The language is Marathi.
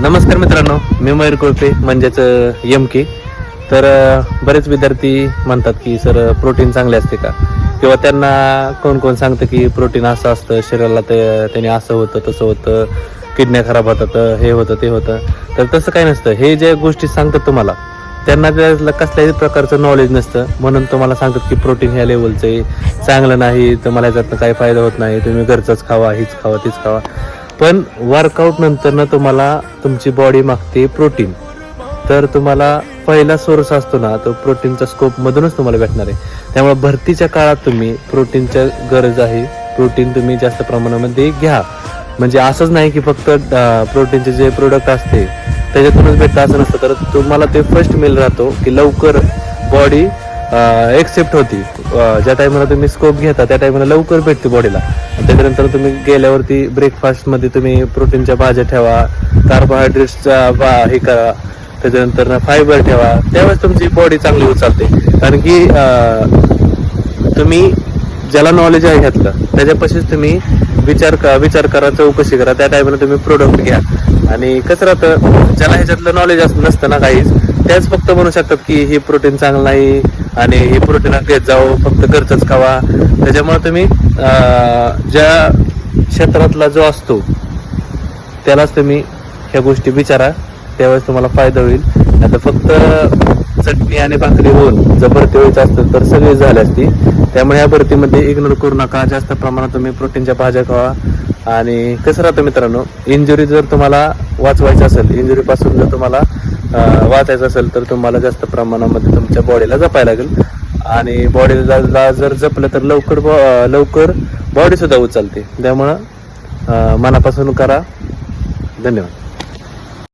नमस्कार मित्रांनो, मी मयूर कोळपे म्हणजेच एम.के. तर बरेच विद्यार्थी म्हणतात की सर प्रोटीन चांगले असते का, किंवा त्यांना कोण कोण सांगतं की प्रोटीन असं असतं शरीराला, त्याने असं होतं तसं होतं, किडन्या खराब होतात, हे होतं ते होतं. तर तसं काही नसतं. हे ज्या गोष्टी सांगतात तुम्हाला, त्यांना त्याला कसल्याही प्रकारचं नॉलेज नसतं. म्हणून तुम्हाला सांगतात की प्रोटीन ह्या लेवलचं आहे, चांगलं नाही, तुम्हाला याच्यातनं काही फायदा होत नाही, तुम्ही घरचंच खावा, हीच खावा तीच खावा. पण वर्कआउट नंतरनं तुम्हाला तुमची बॉडी मागते प्रोटीन. तर तुम्हाला पहिला सोर्स असतो ना, तो प्रोटीनचा स्कोप मधूनच तुम्हाला भेटणार आहे. त्यामुळे भरतीच्या काळात तुम्ही प्रोटीनच्या गरज आहे, प्रोटीन तुम्ही जास्त प्रमाणामध्ये घ्या. म्हणजे असंच नाही की फक्त प्रोटीनचे जे प्रोडक्ट असते त्याच्यातूनच भेटतं असं नसतं. तर तुम्हाला ते फर्स्ट मिल राहतो की लवकर बॉडी एक्सेप्ट होती. ज्या टायमाला तुम्ही स्कोप घेता त्या टायमाला लवकर भेटते बॉडीला. त्याच्यानंतर तुम्ही गेल्यावरती ब्रेकफास्टमध्ये तुम्ही प्रोटीनच्या भाज्या ठेवा, कार्बोहायड्रेट्सचा हे करा, त्याच्यानंतर फायबर ठेवा, त्यावेळेस तुमची बॉडी चांगली उचलते. कारण की तुम्ही ज्याला नॉलेज आहे ह्यातलं त्याच्यापाशीच तुम्ही विचार करा, चौकशी करा, त्या टायमाला तुम्ही प्रोडक्ट घ्या. आणि कसं राहतं, ज्याला ह्याच्यातलं नॉलेज नसतं ना काहीच, त्याच फक्त म्हणू शकतात की हे प्रोटीन चांगलं नाही आणि हे प्रोटीन घेत जाऊ, फक्त घरचंच खावा. त्याच्यामुळे तुम्ही ज्या क्षेत्रातला जो असतो त्यालाच तुम्ही ह्या गोष्टी विचारा, त्यावेळेस तुम्हाला फायदा होईल. आता फक्त चटणी आणि भाकरी होऊन जर भरती व्हायचं असतं तर सगळी झाली असती. त्यामुळे या भरतीमध्ये इग्नोर करू नका, जास्त प्रमाणात तुम्ही प्रोटीनच्या भाज्या खावा. आणि कसं राहतं मित्रांनो, इंजुरी जर तुम्हाला वाचवायचं असेल, इंजुरीपासून जर तुम्हाला वाचायचं असेल तर तुम्हाला जास्त प्रमाणामध्ये तुमच्या बॉडीला जपायला लागेल. आणि बॉडीला जर जपलं तर लवकर बॉडी सुद्धा उचलते. त्यामुळं मनापासून करा. धन्यवाद.